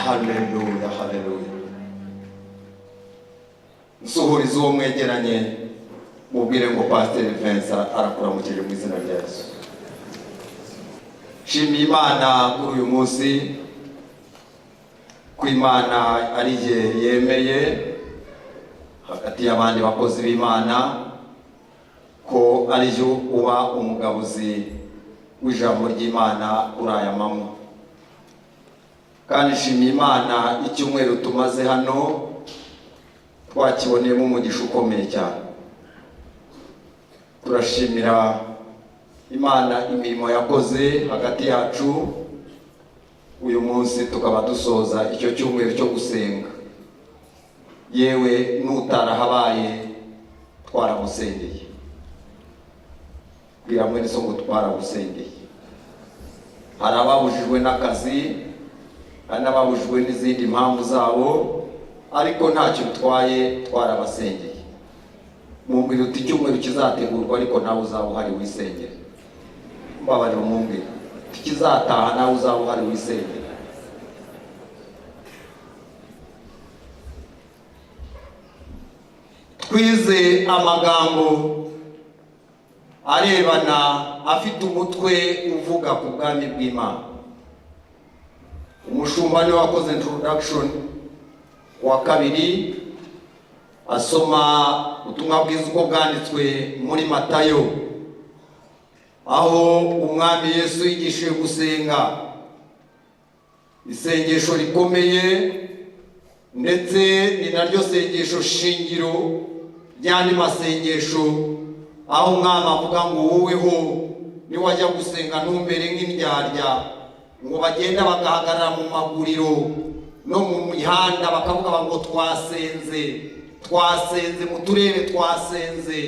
Haleluya, haleluya. Nsuhuriza uwo mwegeranye mubwire ngo Pastor Vincent arakuramukije mu izina rya Yesu. Shimira Imana kuri uyu munsi ko Imana ari yemeye hagati y'abandi bakozi b'Imana ko ari yo uba umugabuzi w'ijambo ry'Imana kuri aya manywa. Kandi shimira Imana icyumweru tumaze hano twakiboneyemo umugisha ukomeye cyane. Turashimira Imana imirimo yakoze hagati yacu. Uyu munsi tukaba dusoza icyo cyumweru cyo gusenga. Yewe n'utarahabaye twaramusengeye. Bwira mwene so ngo twaragusengeye. Hari ababujijwe n'akazi, hari n'ababujijwe n'izindi mpamvu zabo, ariko ntacyo bitwaye twarabasengeye. Mumbwira uti icyumweru kizategurwa ariko nawe uzaba uhari wisengera. Mbabarira mumbwira kizataha nawe uzaba uhari wisengera. Twize amagambo arebana afite umutwe uvuga ku bwami bw'Imana. Umushumba niwe wakoze introduction wa kabiri asoma ubutumwa bwiza uko bwanditswe muri Matayo, aho umwami Yesu yigishije gusenga isengesho rikomeye, ndetse ni naryo sengesho shingiro ry'andi masengesho, aho umwami avuga ngo woweho niwajya gusenga ntumbere nk'indyarya ngo bagenda bagahagarara mu maguriro no mu mihanda bakavuga ngo twasenze muturebe twasenze,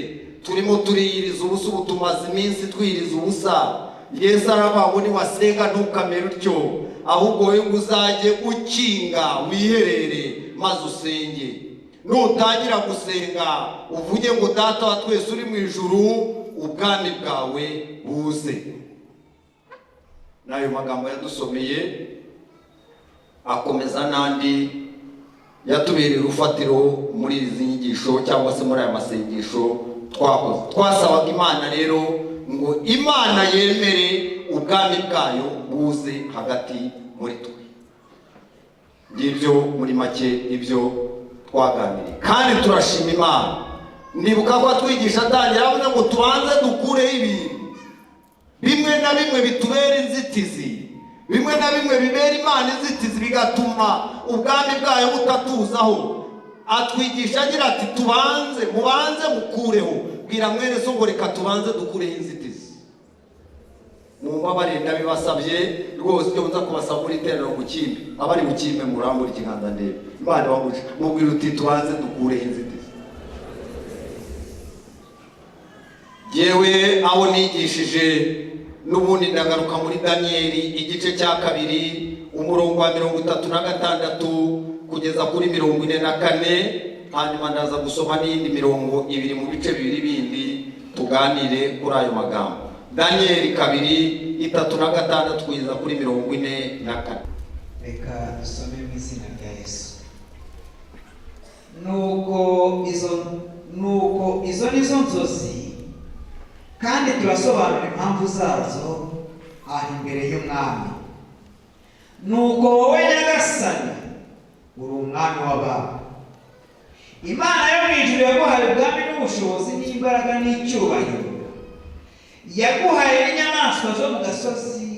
turimo turiyiriza ubusa, ubu tumaze iminsi twiriza ubusa. Yesu aravuga ni wasenga ntukamere utyo, ahubwo wowe ngo uzajye ukinga wiherere maze usenge. Nutangira gusenga uvuge ngo Data wa twese uri mu ijuru, ubwami bwawe buze. Nayo magambo yadusomeye akomeza n'andi yatubereye urufatiro muri izi nyigisho cyangwa se muri aya masengesho twakoze. Twasabaga Imana rero ngo Imana yemere ubwami bwayo buze hagati muri twe. Ngibyo muri make ibyo twaganiriye, kandi turashima Imana. Ndibuka ko twigisha atangira avuga ngo tubanze dukureho ibintu bimwe na bimwe bitubera inzitizi, bimwe na bimwe bibera Imana inzitizi bigatuma ubwami bwayo butatuzaho. Atwigisha agira ati mubanze mukureho. Bwira mwene so ngo reka tubanze dukureho inzitizi. Mumbabarire ndabibasabye rwose, byo nza kubasaba muri iterero ku kimbi, abari mu kimbe murambura ikiganza ndebe. Imana waguje mubwira uti tubanze dukureho inzitizi. Yewe abo nigishije n'ubundi ndagaruka muri Danieli igice cya kabiri umurongo wa 36 kugeza kuri 44, hanyuma ndaza gusoma n'indi mirongo ibiri mu bice bibiri bindi tuganire kuri ayo magambo. Danieli 2:36 kugeza kuri 44. Reka dusome mu izina rya Yesu. Nuko izo nizo nzozi, kandi turasobanura impamvu zazo aha imbere y'umwami. Nuko wowe Nyagasani uri umwami w'abami. Imana yo mu ijuru yaguhaye ubwami n'ubushobozi n'imbaraga n'icyubahiro. Yaguhaye n'inyamaswa zo mu gasozi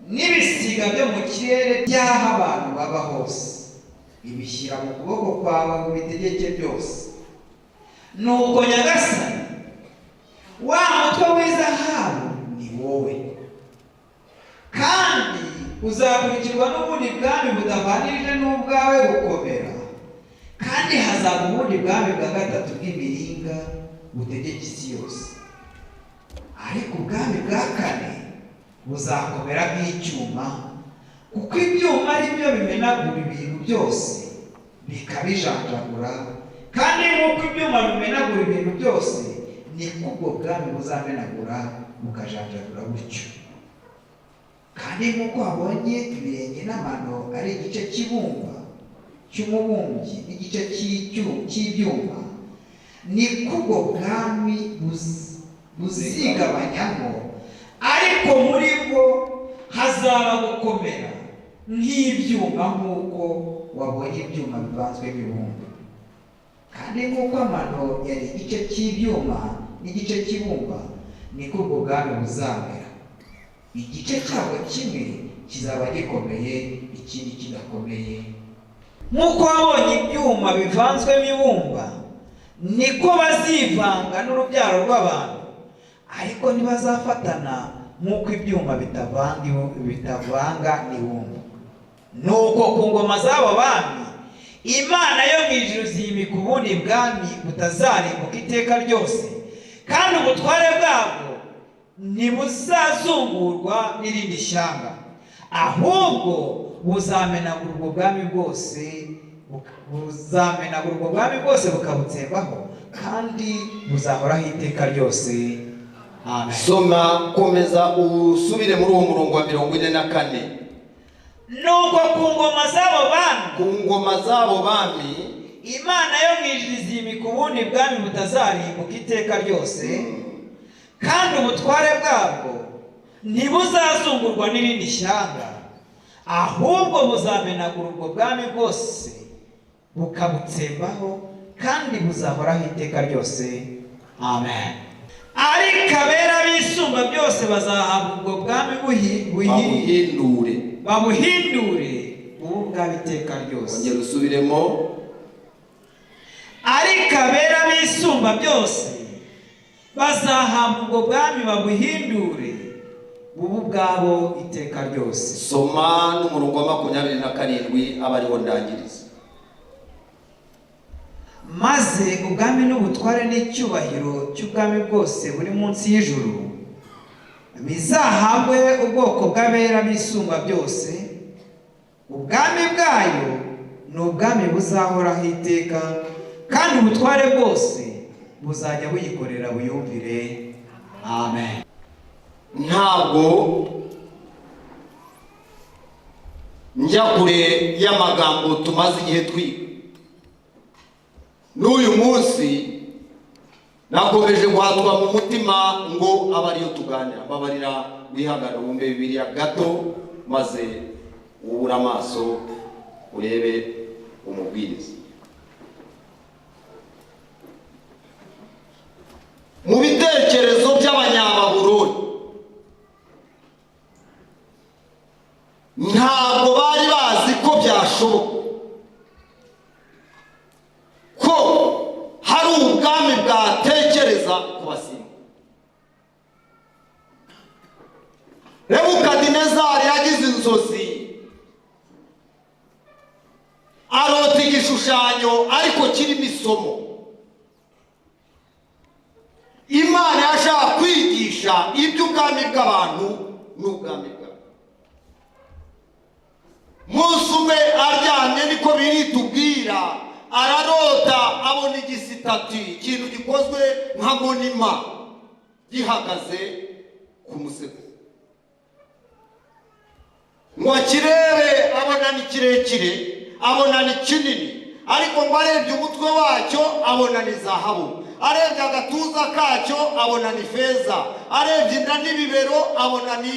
n'ibisiga byo mu kirere by'aho abantu baba hose. Ibishyira mu kuboko kwawe ngo bitegeke byose. Nuko Nyagasani, wa mutwe w'izahabu ni wowe, kandi uzakurikirwa n'ubundi bwami budavanirije n'ubwawe gukomera, kandi hazaba ubundi bwami bwa gatatu bw'imiringa butegeka isi yose. Ariko ubwami bwa kane buzakomera nk'icyuma, kuko ibyuma ari byo bimenagura ibintu byose bikabijanjagura, kandi nk'uko ibyuma bimenagura ibintu byose niko ubwo bwami buzamenagura bukajanjagura gutyo. kandi nk'uko wabonye ibirenge n'amano ari igice cy'ibumba cy'umubumbyi n'igice cy'ibyuma, niko ubwo bwami buzigabanyamo, ariko muri bwo hazaba gukomera nk'ibyuma, nk'uko wabonye ibyuma bivanzwe n'ibumba. Kandi nk'uko amano yari igice cy'ibyuma n'igice cy'ibumba, niko ubwo bwami buzamera. Igice cyabwo kimwe kizaba gikomeye, ikindi kidakomeye. Nk'uko wabonye ibyuma bivanzwemo ibumba, niko bazivanga n'urubyaro rw'abantu, ariko ntibazafatana nk'uko ibyuma bitavanga n'ibumba. Nuko ku ngoma z'abo bami, Imana yo mu ijuru zimika ubundi bwami butazarimbuka iteka ryose, kandi ubutware bwabwo ntibuzazungurwa n'irindi shyanga, ahubwo buzamenagura ubwo bwami bwose bukabutsembaho, kandi buzahoraho iteka ryose. Amen. Soma, komeza usubire muri uwo murongo wa 44. Nuko ku ngoma z'abo bami, Imana yo mu ijuru izimika ubundi bwami butazarimbuka iteka ryose, kandi ubutware bwabwo ntibuzazungurwa n'irindi shyanga, ahubwo buzamenagura ubwo bwami bwose bukabutsembaho, kandi buzahoraho iteka ryose. Amen. Ariko abera b'isumba byose bazahabwa ubwo bwami babuhindure ubu bw'iteka ryose. Ongera usubiremo. Ariko abera b'isumba byose bazahabwa ubwo bwami babuhindure ubu bwabo iteka ryose. Soma n'umurongo wa 27 aba ariho ndangiriza. Maze ubwami n'ubutware n'icyubahiro cy'ubwami bwose buri munsi y'ijuru bizahabwe ubwoko bw'abera b'isumba byose. Ubwami bwayo ni ubwami buzahoraho iteka, kandi ubutware bwose buzajya buyikorera buyumvire. Amen. Ntabwo njya kure y'amagambo tumaze igihe twiga. N'uyu munsi nakomeje guhatwa mu mutima ngo aba ariyo tuganira. Babarira wihangana wumve Bibiliya gato, maze ubura amaso urebe umubwiriza. Mu bitekerezo by'Abanyababuloni ntabwo bari bazi ko byashoboka ko hari ubwami bwatekereza kubasimba. Nebukadinezari yagize inzozi, arota igishushanyo ariko kirimo isomo. Imana yashaka kwigisha iby'ubwami bw'abantu n'ubwami bw'abantu. Munsi umwe aryamye, niko biritubwira, ararota abona igisitati, ikintu gikozwe nka monima gihagaze ku musego. Ngo akirebe abona ni kirekire, abona ni kinini, ariko ngo arebye umutwe wacyo abona ni zahabu, arebye agatuza kacyo abona ni feza, arebye inda n'ibibero abona ni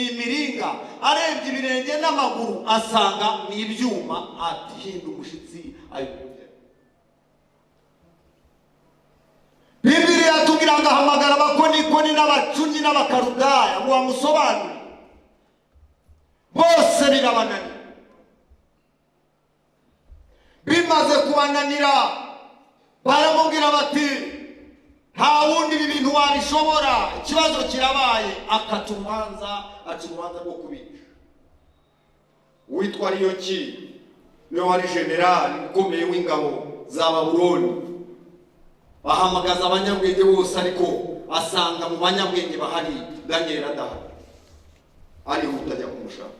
imiringa, arebye ibirenge n'amaguru asanga ni ibyuma. Ati hinda umushyitsi ayobye. Bibiliya yatubwira ngo ahamagara abakonikoni n'abacunyi n'abakarudaya ngo bamusobanure, bose birabananira. Bimaze kubananira baramubwira bati nta wundi ibi bintu wabishobora, ikibazo kirabaye. Aca urubanza rwo kubica. Uwitwa Ariyoki niwe wari generali ukomeye w'ingabo za Babuloni. Bahamagaza abanyabwenge bose, ariko asanga mu banyabwenge bahari Daniel adahari, arihuta ajya kumushaka.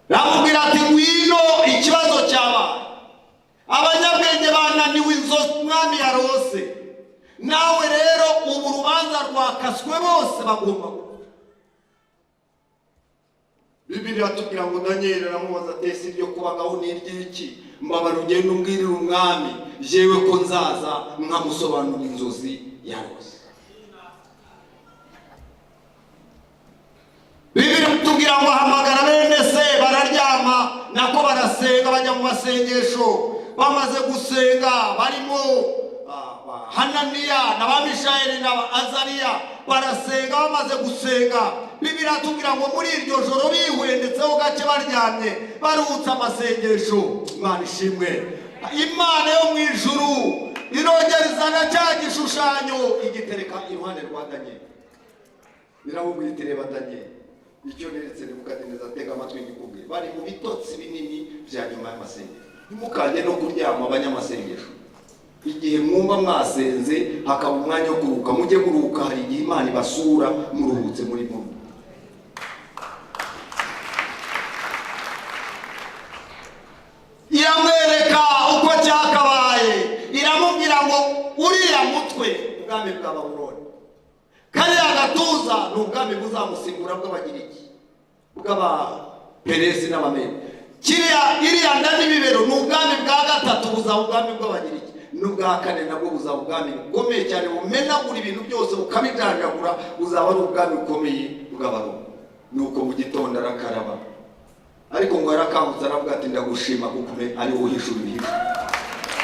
Ramubwira ati ngwino, ikibazo cyabaye, abanyabwenge bananiwe inzozi umwami yarose, nawe rero ubu urubanza rwakaswe, bose bagomba gupfa. Bibiliya tubwira ngo Daniel aramubaza ati ese ibyo kubagaho ni iry'iki? Mbabara ugenda umbwirira umwami jewe ko nzaza nkamusobanura inzozi yarose. Bibiliya tubwira ngo ahamagara bene se bararyama, nako barasenga bajya mu masengesho. Bamaze gusenga barimo Hananiya na Mishaeli na Azariya barasenga. Bamaze gusenga Bibiliya tubwira ngo muri iryo joro bihwendetseho gake baryamye baruhutse amasengesho. Imana ishimwe. Imana yo mu ijuru irongerezana cya gishushanyo igitereka iruhande rwa Daniel. Biramubwira iti reba Daniel, icyo neretse Nebukadineza atega amatwi ngikubwira. Bari mu bitotsi binini bya nyuma y'amasengesho. Ntimukajye no kuryama abanyamasengesho. Igihe mwumva mwasenze hakaba umwanya wo kuruhuka, mujye kuruhuka. Hari igihe Imana ibasura muruhutse muri mwe. Iramwereka uko cyakabaye, iramubwira ngo uriya mutwe ubwami bwa Babuloni, kariya gatuza ni ubwami buzamusimbura bw'Abagiriki, bw'Abaperesi n'Abamedi. Iriya nda n'ibibero ni ubwami bwa gatatu buzaba ubwami bw'Abagiriki. N'ubwa kane nabwo buzaba ubwami bukomeye cyane bumenagura ibintu byose bukabijanjagura, buzaba ari ubwami bukomeye bw'Abaroma. Nuko mu gitondo arakaraba, ariko ngo yarakangutse aravuga ati ndagushima kuko ari wowe uhishura ibihisho.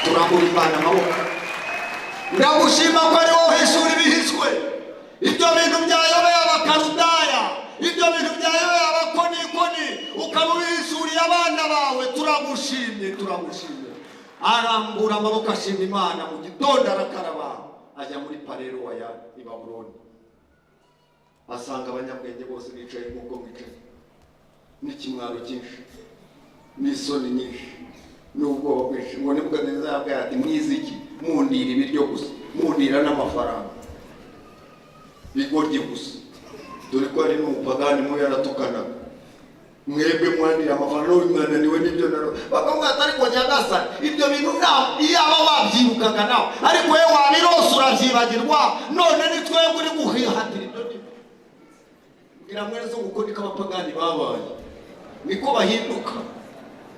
Turambura Imana amaboko, ndagushima ko ari wowe uhishura ibihishwe. Ibyo bintu byayobeye Abakarudaya, ibyo bintu byayobeye Abakonikoni, ukaba ubihishuriye abana bawe. Turagushimye, turagushimye. Arambura amaboko ashima Imana. Mu gitondo arakaraba ajya muri Parero ya i Babuloni. Asanga abanyabwenge bose bicaye nk'uko mwicaye, n'ikimwaro cyinshi n'isoni nyinshi n'ubwoba bwinshi. Ngo Nebukadineza yabwiye ati mwiziki mundira ibiryo gusa, mundira n'amafaranga, bigorye gusa. Dore ko ari n'umupagani mu yaratukanaga. Mwebwe mwandira amafaranga n'umwananiwe n'ibyo naro. Bakamubwira ati ariko Nyagasani, ibyo bintu nawe iyaba wabyibukaga nawe, ariko we wabirose urabyibagirwa, none ni twebwe uri guhihatira ibyo bintu. Ngira mwereze uko niko abapagani babaye, niko bahinduka.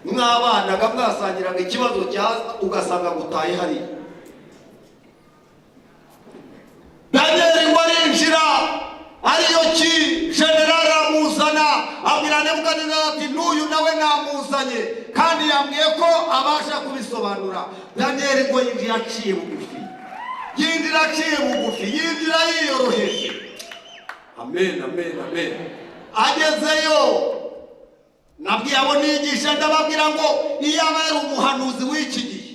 Mwabanaga mwasangiraga ikibazo cyaza ugasanga gutaye hariya. Daniel ngo arinjira, ariyo ki general amuzana, abwira Nebukadineza ati n'uyu nawe namuzanye kandi yambwiye ko abasha kubisobanura. Daniel ngo yinjira aciye bugufi, yinjira aciye bugufi, yinjira yiyoroheje. Amen, amen, amen. Agezeyo nabwiye abo nigisha ndababwira ngo iyaba yari umuhanuzi w'iki gihe,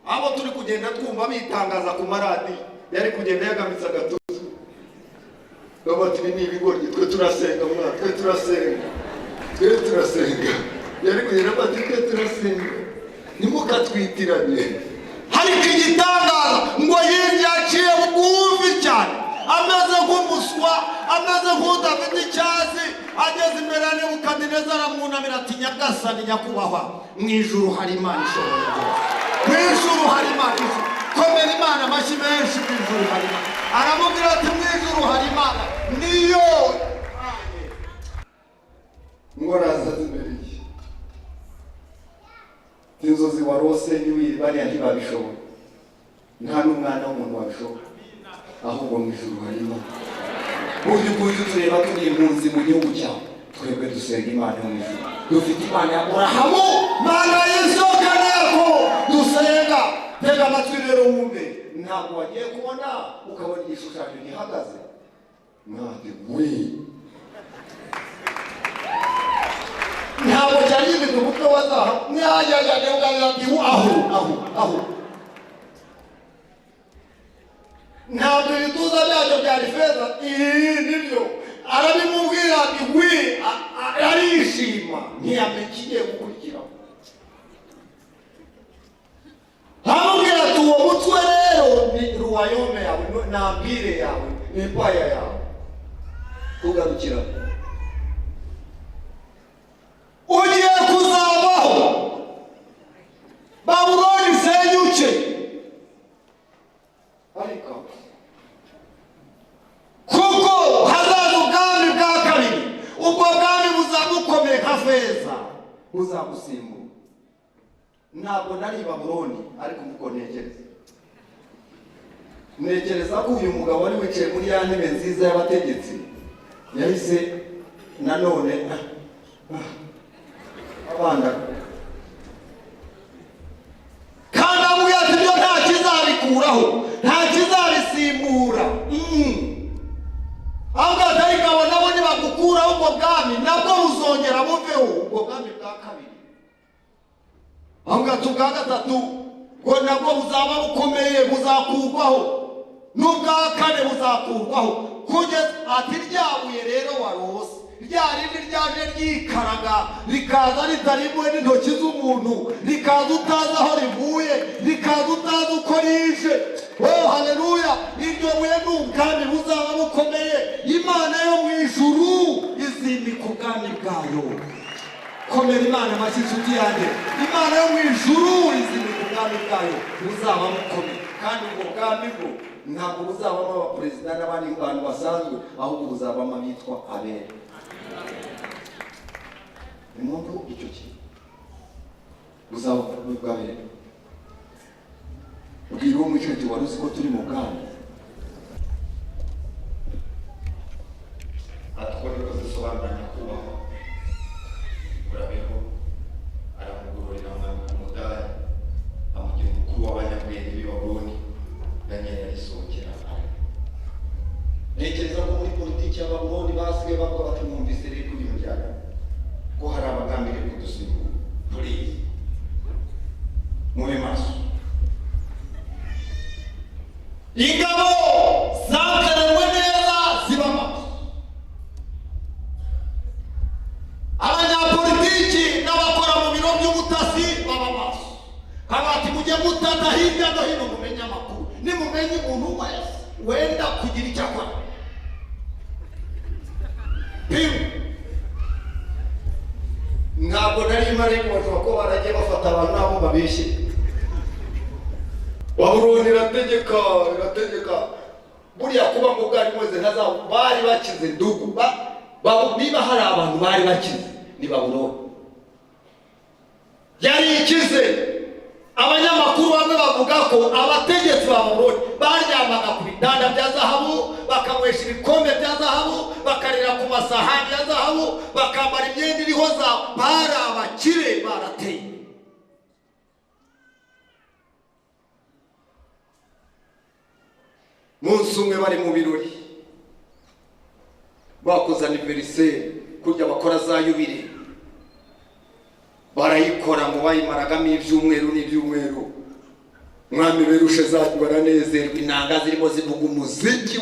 abo turi kugenda twumva bitangaza ku maradi, yari kugenda yagamitse agatuza. Bati ni ibigoryi, twe turasenga mwana, twe turasenga, twe turasenga. Yari kugenda bati twe turasenga, nimukatwitiranye. Ariko igitangaza ngo yinjiye aciye bugufi cyane, ameze nk'umuswa, ameze nk'udafite icyazi. Ageze imbere ya Nebukadineza aramwunamira ati Nyagasani nyakubahwa, mu ijuru hari Imana ishoboye byose, mu ijuru hari Imana ishoboye. Komera Imana amashyi menshi. Mu ijuru hari Imana. Aramubwira ati mu ijuru hari Imana niyo. Ngoraza imbere ye, inzozi warose niwe bariya ntibabishobora, nta n'umwana w'umuntu wabishobora, ahubwo mu ijuru hari Imana. Uyu nguyu tureba turi impunzi mu gihugu cyawe, twebwe dusenga Imana yo mu ijuru. Dufite Imana ya Aburahamu, Mana y'isoko nteko dusenga. Tega amatwi rero wumve, ntabwo wagiye kubona ukabona igishushanyo gihagaze mwate we, ntabwo cyari gifite umutwe wa zahabu. Mwajyajyanye ati aho ntabwo ibituza byacyo byari feza. Nibyo arabimubwira ati we, arishima ntiyamenye ikigiye gukurikiraho. Hamubwira ati uwo mutwe rero ni ruwayome yawe, nambire yawe, empire yawe. Kugarukira ugiye kuzabaho, Babuloni senyuke. Ariko kuko hazaza ubwami bwa kabiri na feza uzagusimbura. Ntabwo nari Babuloni, ariko mvugo ntekereza ko uyu mugabo wari wicaye muri ya ntebe nziza y'abategetsi yahise nanone abanda kandi amubwira ati ibyo nta kizabikuraho, nta kizabisimbura. ahubwo atari kabo nabo nibagukuraho ubwo bwami nabwo buzongera buveho ubwo bwami bwa kabiri. ahubwo ati ubwa gatatu ngo nabwo buzaba bukomeye buzakurwaho, n'ubwa kane buzakurwaho, kugeza ati ryabuye rero warose rya rindi ryaje ryikaraga rikaza ritarimwe n'intoki z'umuntu, rikaza utazi aho rivuye, rikaza utazi uko rije. Oh haleluya! iryo buye ni ubwami buzaba bukomeye. Imana yo mu ijuru izimika ubwami bwayo. komera Imana amashyi inshuti yanjye. Imana yo mu ijuru izimika ubwami bwayo buzaba bukomeye, kandi ubwo bwami bwo ntabwo buzabamo abaperezida n'abandi bantu basanzwe, ahubwo buzabamo abitwa abera. Umuntu icyo kintu buzaba bw'abera. ubwira uwo mwicaye wari uzi ko turi mu bwami. atwara ko zisobanura nyakubahwa urabeho aramugororera umudari amugira umukuru w'abanyabwenge b'i Babuloni. Daniel arisohokera. Ntekereza ko muri politiki ya Babuloni basigaye bavuga bati mwumvise rero ibintu byabo ko hari abagambiriye kudusimbura. Please mube maso. ingabo zakerewe neza ziba maso. abanyapolitiki n'abakora mu biro by'ubutasi baba maso. kabati mujye mutata hirya no hino mumenye amakuru, nimumenye umuntu wese wenda kugira icyo akora. ntabwo nari mari kubaza ko baragiye bafata abantu nabo babeshye. Babuloni irategeka buriya kuba ngo bwari mweze ntazabo bari bakize ndugu niba hari abantu bari bakize ni Babuloni yari ikize. abanyamakuru bamwe bavuga ko abategetsi ba Babuloni baryamaga ku bitanda bya zahabu, bakanywesha ibikombe bya zahabu, bakarira ku masahani ya zahabu, bakambara imyenda iriho zahabu. bari abakire barateye. munsi umwe bari mu birori bakoze anniversaire, kurya bakora za yubile, barayikora ngo bayimaragamo ibyumweru. mwami berushe zacu baranezerwa, inanga zirimo zivuga umuziki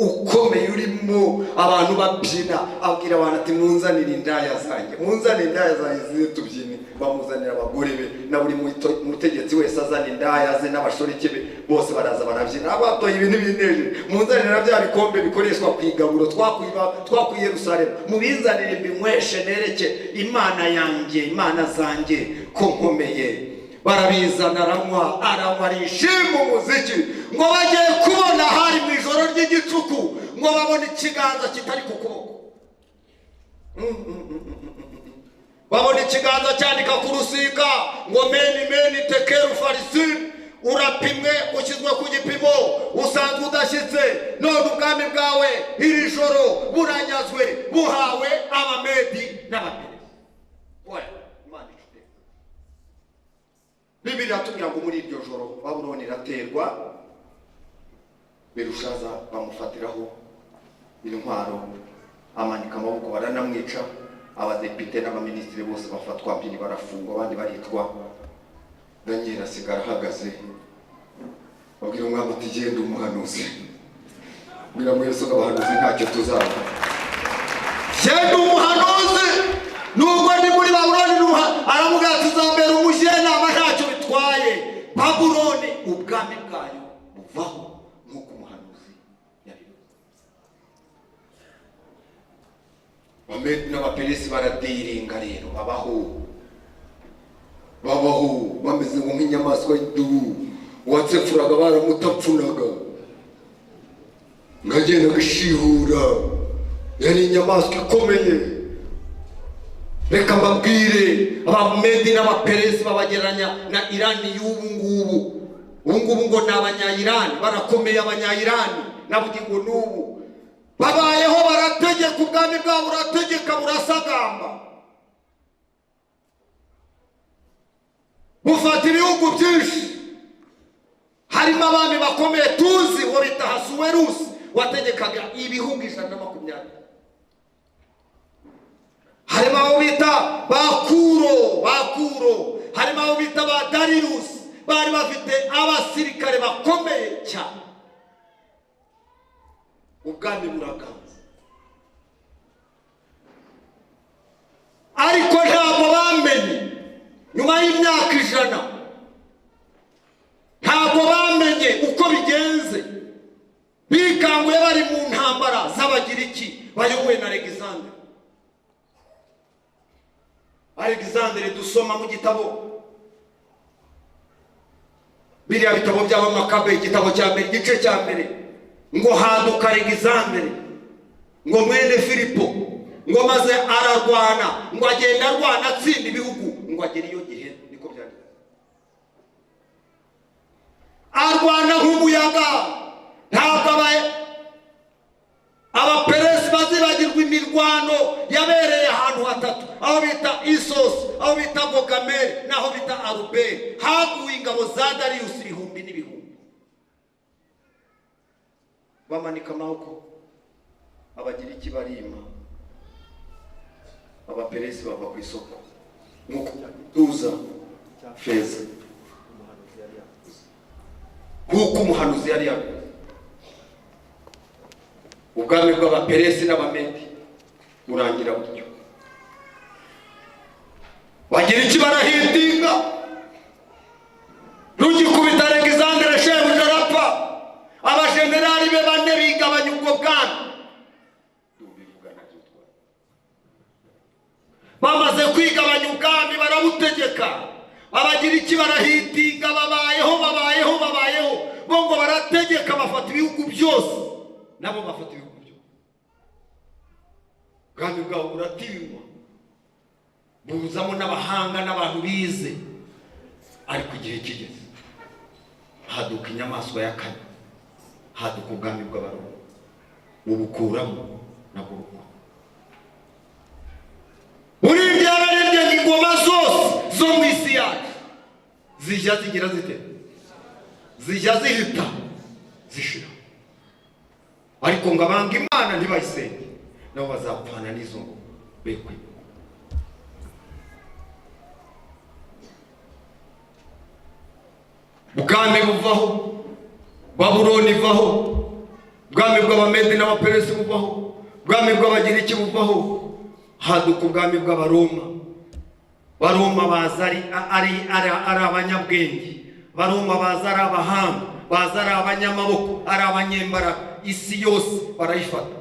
ukomeye urimo abantu babyina. abwira abantu ati munzanire indaya zanjye zize tubyine. bamuzanira abagore be na buri mutegetsi wese azana indaya ze n'abashoreke be, bose baraza barabyina. abatoye ibintu bineje, munzanira bya bikombe bikoreshwa ku igaburo twakuye Yerusalemu, mubinzanire mbinyweshe nereke Imana yanjye, Imana zanjye ko nkomeye. barabizana aranywa arishima umuziki. ngo bagiye kubona hari mu ijoro ry'igicuku, ngo babone ikiganza kitari ku kuboko. babona ikiganza cyandika ku rusika ngo meni tekeru farisi, urapimwe ushyizwe ku gipimo, usanzwe udashyitse. none ubwami bwawe iri joro buranyazwe, buhawe abamedi n'abaperesi. Bibiliya iratubwira ngo muri iryo joro Babuloni iraterwa. Berushaza bamufatiraho intwaro, amanika amaboko baranamwica. abadepite n'abaminisitiri bose bafatwa mpiri barafungwa, abandi baritwa. Daniel asigara ahagaze, babwira umwami ati genda umuhanuzi. bwira mu Yesu abahanuzi ntacyo tuzaba. genda umuhanuzi nubwo ndi muri Babuloni. aravuga ati uzambera umujyanama ntacyo bitwaye. Babuloni ubwami bwayo buvaho nk'uko umuhanuzi yabivuze. Bamedi n'abaperesi baradiringa rero, babaho bameze nk'inyamaswa y'idubu. uwatsepfuraga baramutapfunaga, ngagenda gashihura. yari inyamaswa ikomeye. reka mbabwire abamedi n'abaperesi babageranya na Irani y'ubu ngubu. Ubu ngubu ngo ni abanya-Irani, barakomeye abanya-Irani n'abugingo n'ubu babayeho barategeka, ubwami bwabo burategeka burasagamba, bufata ibihugu byinshi. Harimo abami bakomeye tuzi uwo bita Hasuwerusi wategekaga ibihugu 120. Harimo abo bita Bakuro, harimo abo bita ba Darius, bari bafite abasirikare bakomeye cyane. Ubwami buraganza, ariko ntabwo bamenye nyuma y'imyaka 100, ntabwo bamenye uko bigenze. Bikanguye bari mu ntambara z'Abagiriki bayobowe na Alexandre dusoma mu gitabo, biriya bitabo by'Abamakabe, igitabo cya mbere, igice cya mbere, ngo haduka Alexandre ngo mwene Filipo, ngo maze ararwana, ngo agenda arwana atsinda ibihugu, ngo agera iyo gihe. Niko byanditse, arwana nk'umuyaga. Ntabwo abaperesi bazibagirwa imirwano yabereye ahantu hatatu, aho bita Isos, aho bita Bogameri, naho bita Aruberi. Haguye ingabo za Darius ibihumbi n'ibihumbi, bamanika amaboko, Abagiriki barima, abaperesi bava ku isoko nuko tuza feza nk'uko umuhanuzi yari yavuze. Ubwami bw'abaperesi n'abamedi burangira butyo. Bagiriki barahindinga, rugikubita Alexandre shebuja arapfa, abajenerali be 4 bigabanya ubwo bwami. Bamaze kwigabanya ubwami barabutegeka, Abagiriki barahindinga, babayeho bo ngo barategeka, bafata ibihugu byose, nabo bafata ibihugu byose. Ubwami bwabo buratinywa, buzamo n'abahanga n'abantu bize. Ariko igihe kigeze, haduka inyamaswa ya kane, haduka ubwami bw'Abaroma, bubukuramo nabwo bukuramo. Urinde abarinde ingoma zose zo mu isi yacu zijya zigira zite, zijya zihita zishira. Ariko ngo abanga Imana ntibayisenge, nabo bazapfana n'izo ngo bekwe. Ubwami buvaho, Babuloni ivaho, ubwami bw'Abamedi n'Abaperesi buvaho, ubwami bw'Abagiriki buvaho, haduka ubwami bw'Abaroma. Baroma baza ari abanyabwenge, Baroma baza ari abahanga, baza ari abanyamaboko, ari abanyembaraga. Isi yose barayifata.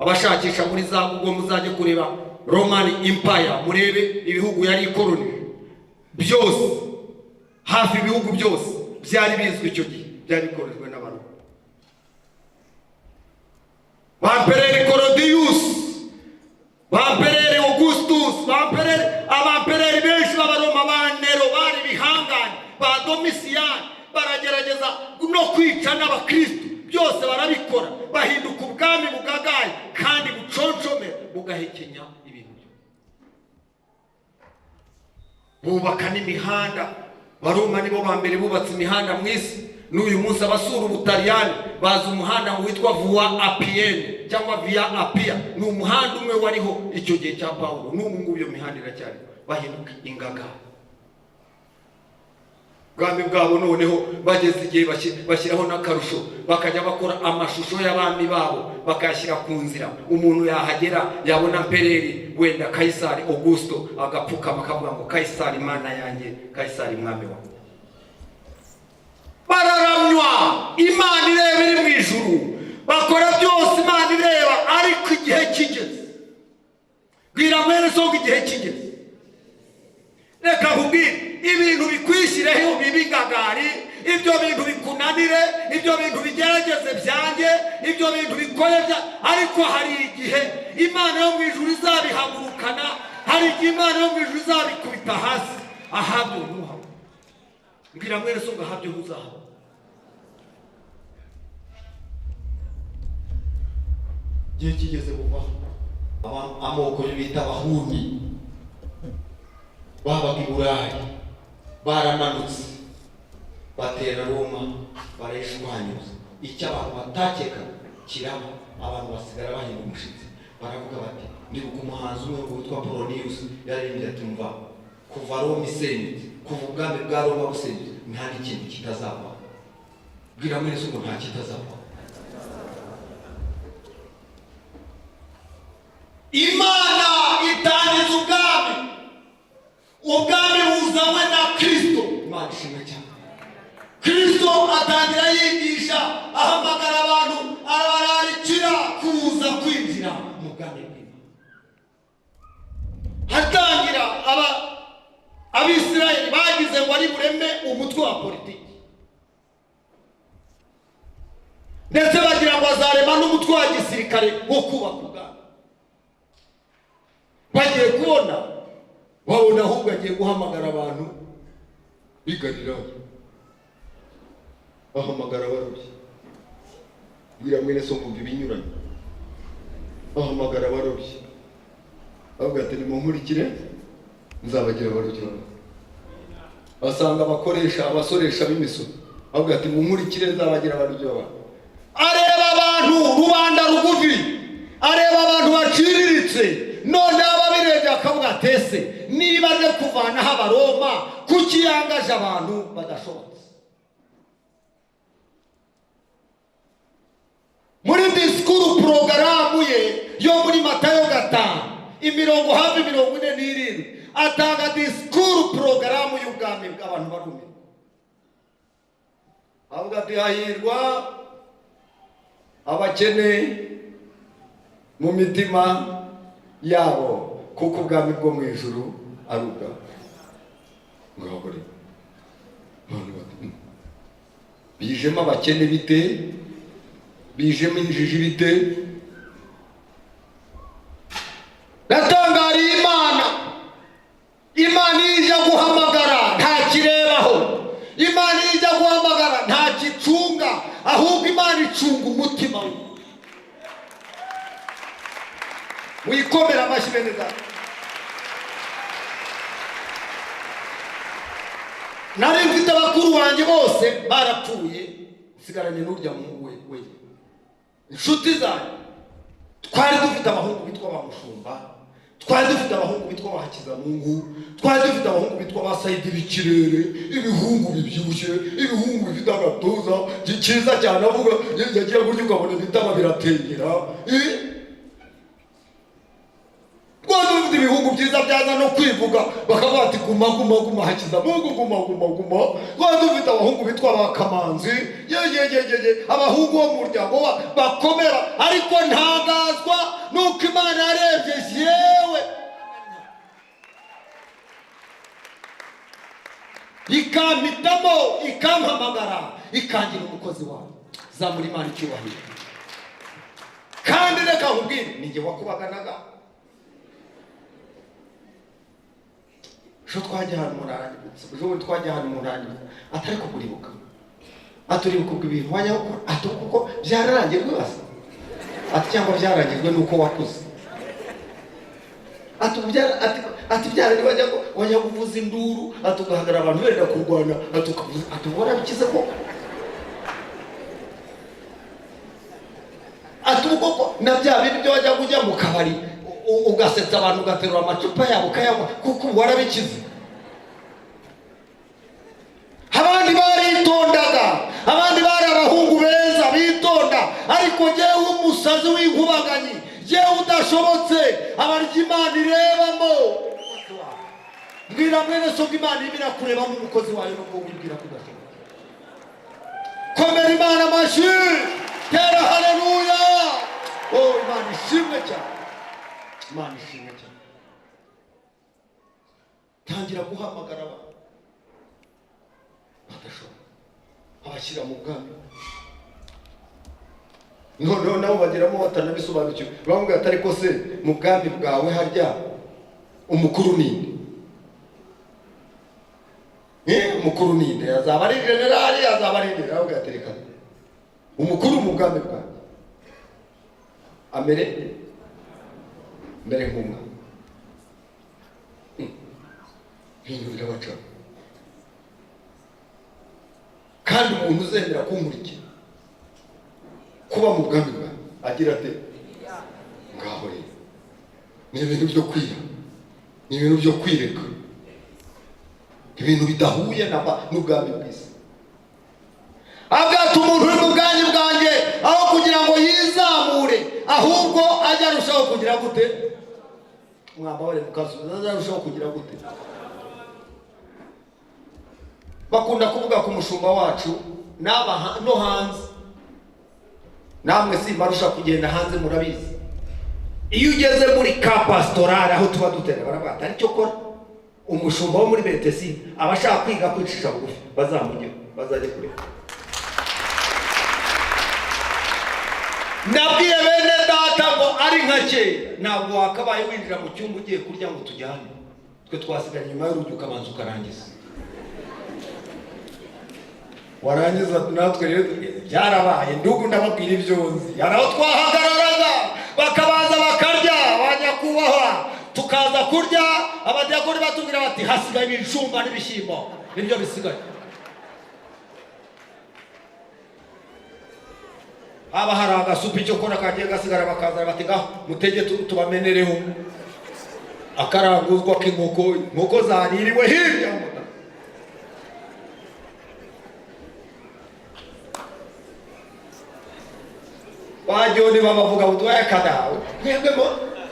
Abashakisha muri za Google muzajye kureba Roman Empire, murebe ibihugu yari ikoloni byose, hafi ibihugu byose byari bizwi icyo gihe, byari bikorejwe n'Abaroma. Bamperere Claudius, Bamperere Augustus, abamperere benshi b'Abaroma, ba Nero bari bihanganye, ba Domitian baragerageza no kwica n'Abakristo, byose barabikora, bahinduka ubwami bugagaye kandi buconshome bugahekenya ibintu byo. Bubaka n'imihanda. Baroma nibo bambere bubatse imihanda mu isi. N'uyu munsi abasura Ubutaliyani bazi umuhanda witwa Via Appiana cyangwa Via Appia. Ni umuhanda umwe wariho icyo gihe cya Paulo. N'ubu ngubu iyo mihanda iracyari, bahinduka ingaga. Ubwami bwabo noneho bageze igihe bashyiraho n'akarusho, bakajya bakora amashusho y'abami babo bakayashyira ku nzira. Umuntu yahagera yabona Mpereri wenda Kaisari Augusto, agapfukama akavuga ngo Kaisari mana yanjye, Kaisari mwami wanjye. Bararamywa, Imana ireba iri mu ijuru, bakora byose Imana ireba. Ariko igihe kigeze, bwira mwene so igihe kigeze. Reka nkubwire, ibintu bikwishyireho bibingagari, ibyo bintu bikunaniye binanire, ibyo bintu bigerageze byanjye, ibyo bintu bikore ariko hari igihe Imana yo mu ijuru izabihagurukana, hari igihe Imana yo mu ijuru izabikubita hasi. Ahabyo ntuhawe, mbwira mwene so ngo ahabyo ntuzahawe. Gihe kigeze kuvaho amoko bita abahuni babaga i Burayi, barananutse batera Roma, barayishwanyuza. Icyo abantu batakeka kiraba, abantu basigara bahinda umushitsi, baravuga bati ndibuka umuhanzi umwe witwa Polonius yaririmbye ati mva kuva Roma isenyutse, kuva ubwami bwa Roma busenyutse, nta n'ikintu kitazava. Bwira mwene so ngo nta kitazava. Imana itangiza ubwami buzanywe na Kristo. Imana ishimwe cyane. Kristo atangira yigisha, ahamagara abantu, arabararikira kuza kwinjira mu bwami bw'Imana. Hatangira Abisirayeli bagize ngo ari bureme umutwe wa politiki, ndetse bagira ngo azarema n'umutwe wa gisirikare wo kubaka ubwami. Bagiye kubona, babona ahubwo agiye guhamagara abantu b'i Galilaya, bahamagara abarobyi. Bwira mwene so ngo ibinyuranye, bahamagara abarobyi, bavuga ati nimunkurikire nzabagira abarobyi. Basanga abasoresha b'imisoro, bavuga ati munkurikire nzabagira abarobyi. Areba abantu rubanda rugufi, areba abantu baciriritse, none ababirebye akavuga atese niba aje kuvanaho Abaroma, kuki yangaje abantu badashobotse? Muri disikuru porogaramu ye yo muri Matayo 5 hafi 47 atanga disikuru porogaramu y'ubwami bw'abantu barumi. Avuga ati hahirwa abakene mu mitima yabo, kuko ubwami bwo mu ijuru ari ubwabo. Ngabo rero bijemo abakene bite, bijemo injiji bite? Natangariye Imana ijya guhamagara nta kirebaho, Imana ijya guhamagara nta kicunga, ahubwo Imana icunga umutima we. Wikomera amashyi bene data. Nari mfite abakuru wanjye bose barapfuye, nsigaranye n'urya mu we. Inshuti zanjye twari dufite abahungu bitwa Bamushumba, twari dufite abahungu bitwa Bahakizamungu, twari dufite abahungu bitwa Basayidi b'ikirere, ibihungu bibyibushye, ibihungu bifite agatuza cyiza cyane, avuga yagiye gutyo ukabona ibitama biratengera. Dufite ibihugu byiza byaza no kwivuga, bakavuga ati guma Hakizamungu guma. Dufite abahungu bitwa Bakamanzi, abahungu bo mu muryango bakomera, ariko ntangazwa nuko Imana yarebye yewe ikampitamo, ikampamagara, ikangira umukozi wawe. Zamura Imana icyubahiro. Kandi reka nkubwire, ninjye wakubaganaga. Twajya ahantu umunani, atari kuguribuka, aturibuka ubwo ibintu wajya gukora, ati kuko byararangiye rwose, ati cyangwa byarangijwe nuko wakuze, ati byarari wajya kuvuza induru, ati ugahagarara abantu benda kurwana, ati warabikize koko, ati koko na bya bintu byo wajya kujya mu kabari ugasetsa abantu, ugaterura amacupa yabo ukayanywa, kuko warabikize. Abandi baritondaga, abandi bari abahungu beza bitonda, ariko jyewe umusazi w'inkubaganyi, jyewe udashobotse, abarya Imana irebamo. Mbwira mwene so Imana ibira kurebamo umukozi wayo, nubwo wibwira kudashobotse. Komera Imana amashyi, tera haleluya. Imana ishimwe cyane, Imana ishimwe cyane. Tangira guhamagara abantu badashobora, abashyira mu bwami. Noneho nabo bageramo batanabisobanukiwe, bamubwira ati ariko se mu bwami bwawe harya umukuru ninde? Umukuru ninde? Azaba ari generali, azaba ari ninde? Bamubwira ati reka umukuru mu bwami bwawe amere nk'umwa. Ibintu birabaca. Kandi umuntu uzemera kunkurikira kuba mu bwami bwawe agira ate? Ngaho rero ni ibintu byo kwira, ni ibintu byo kwireka, ibintu bidahuye n'ubwami bw'isi. Abwata umuntu uri mu bwami bwanjye aho kugira ngo yizamure, ahubwo ajya arushaho kugira gute? Mwambabare mukasubiza, ajya arushaho kugira gute? Bakunda kuvuga ku mushumba wacu n'aba no hanze. Namwe si barusha kugenda hanze murabizi. Iyo ugeze muri ka pastoral aho tuba dutera barabata aricyo kora. Umushumba wo muri Betesi abashaka kwiga kwicisha bugufi bazamujye bazaje kure. Nabwiye bene data ngo ari nkake, ntabwo wakabaye winjira mu cyumba ugiye kurya ngo tujyane. Twe twasiganye nyuma y'urugi ukabanza ukarangiza. Warangiza natwe rero byarabaye, ndugu ndababwira ibyo nzi. Yaraho twahagararaga bakabaza bakarya, abanyakubahwa tukaza kurya, abadiyakoni batubwira bati hasigaye ibijumba n'ibishyimbo nibyo bisigaye. Aba hari agasupi cyo kora kagiye gasigara, bakaza bati ngaho mutege tubamenereho akaranguzwa k'inkoko zaririwe hirya. Bajyone babavuga utwaye kadawe mwebwe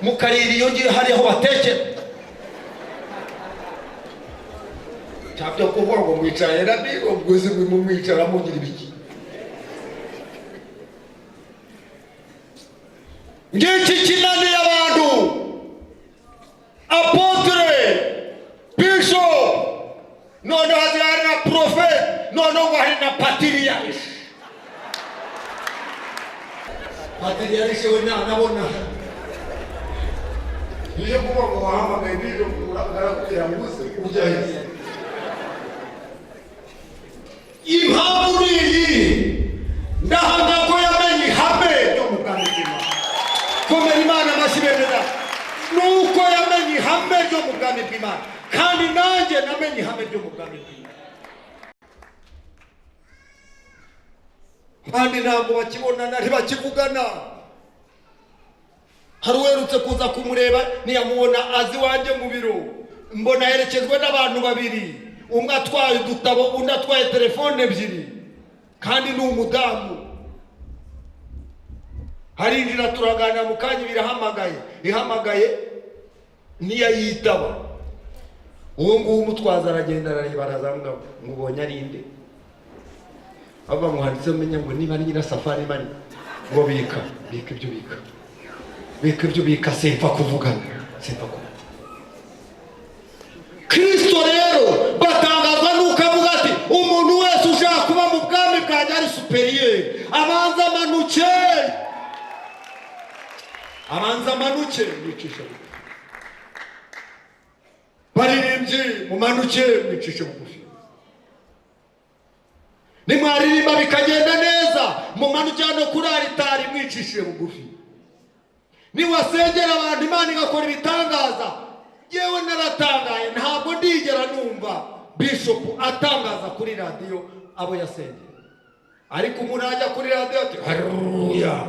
mukariri iyo ngiye hari aho batekera. Cyabyo kuvuga ngo mwicara erabi ubwuzi mu mwicara mugira ibiki. Ngiki kinani abantu apotre bishop none hazira na prophet none wari na patriarch. Patriarch wena nabona niyo kuvuga ngo wahamagaye bishop urakutera nguse ujyahe. Impamvu iyi ndahanga ko yamenye ihame ryo mu bwami bw'Imana. Komera Imana amashibeza nuko yamenye ihame ryo mu bwami bw'Imana, kandi nanjye namenye ihame ryo mu bwami bw'Imana. Kandi ntabwo bakibonana ntibakivugana. Hari uherutse kuza kumureba ntiyamubona azi wanjye mu biro, mbona herekezwe n'abantu babiri, umwe atwaye udutabo undi atwaye telefone ebyiri, kandi ni umudamu. Harinjira turaganira mu kanya birahamagaye, ihamagaye ntiyayitaba. Uwo nguwo umutwaza aragenda arareba arazamuka ngo ubonye ari inde? Aba muhanditse umenya ngo niba ari Nyirasafari mani ngo bika ibyo bika. Bika ibyo bika sempa kuvugana, sempa kuvugana. Kristo rero batangazwa nuko avuga ati umuntu wese ushaka kuba mu bwami bwanjye ari superieur abanza manuke mwicisha bugufi. Baririmbyi mumanuke mwicisha bugufi. Nimwaririmba bikagenda neza mumanuke hano kuri alitari mwicishe bugufi. Niwasengera abantu Imana igakora ibitangaza. Yewe naratangaye, ntabwo ndigera numva bishop atangaza kuri radio abo yasengera. Ariko umuntu ajya kuri radio ati haleluya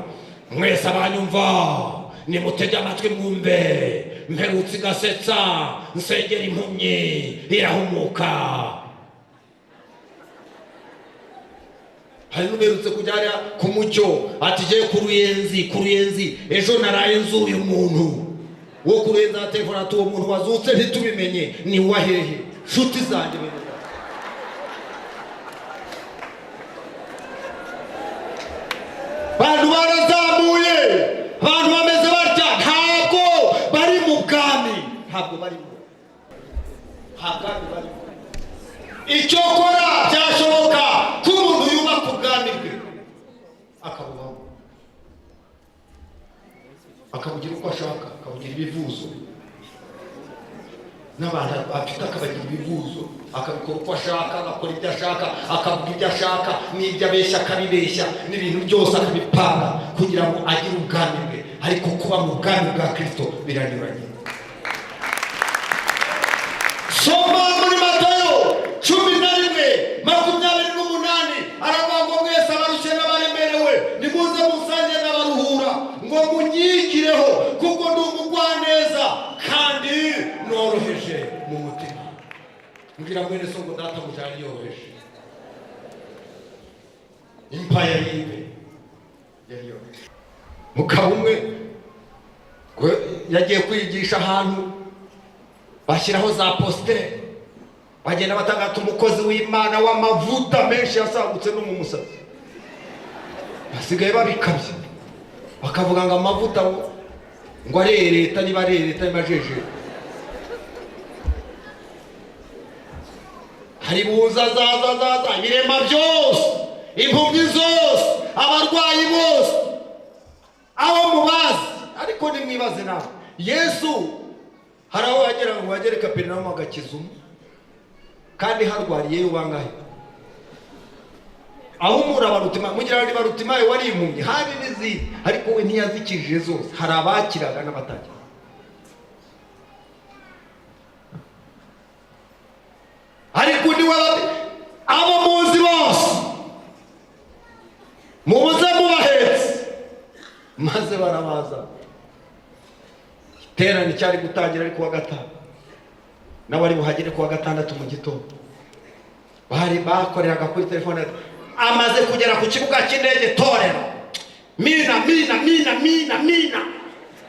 mwese abanyumva nimutege amatwi mwumve, mperutse gasetsa nsengera impumyi irahumuka. Hari n'uberutse kujya ku mucyo ati je ku ruyenzi ejo naraye nzuye umuntu wo kurenza telefone ati uwo muntu wazutse ntitubimenye ni wahehe. Shuti zanjye bene bantu barazamuye, abantu bameze batya ntabwo bari mu bwami, ntabwo bari mu bwami. Icyo kora byashoboka ko umuntu akabugira uko ashaka, akabugira ibivuzo. N'abantu bafite akabagira ibivuzo, akabikora uko ashaka, agakora ibyo ashaka, akavuga ibyo ashaka, n'ibyo abeshya akabibeshya, n'ibintu byose akabipanga kugira ngo agire ubwami bwe. Ariko kuba mu bwami bwa Kristo biranyuranye. Soma muri Matayo 11:28 aravuga ngo mwese abarushye n'abaremerewe nimuze musange n'abaruhura, ngo munyigireho kuko ndi umugwaneza kandi noroheje mu mutima. Mbwira mwene so ngo data mujari yoroheje. Impaya yibe yari yoroheje. Mugabo umwe yagiye kwigisha ahantu, bashyiraho za postere, bagenda batangata umukozi w'Imana w'amavuta menshi yasagutse no mu musatsi. Basigaye babikabye bakavuga ngo amavuta ngo arereta, niba arereta nibajeje. Hari buza zaza ibirema byose, impumyi zose, abarwayi bose, abo mubazi. Ariko nimwibaze nawe, Yesu hari aho yagera ngo bagere Kaperinaumu agakiza umwe, kandi harwariyeyo bangahe? Aho umura Barutima, mugira ngo Barutima wari impumyi, hari n'izindi, ariko we ntiyazikijije zose. Hari abakiraga n'abatagira. Ariko ni wababe abo muzi bose mubuze mubahetse, maze barabaza. Terani cyari gutangira ariko wa gatanu, n'abari buhagere ku wa gatandatu mu gitondo. Bari bakoreraga kuri telefone, amaze kugera ku kibuga cy'indege torero, mina.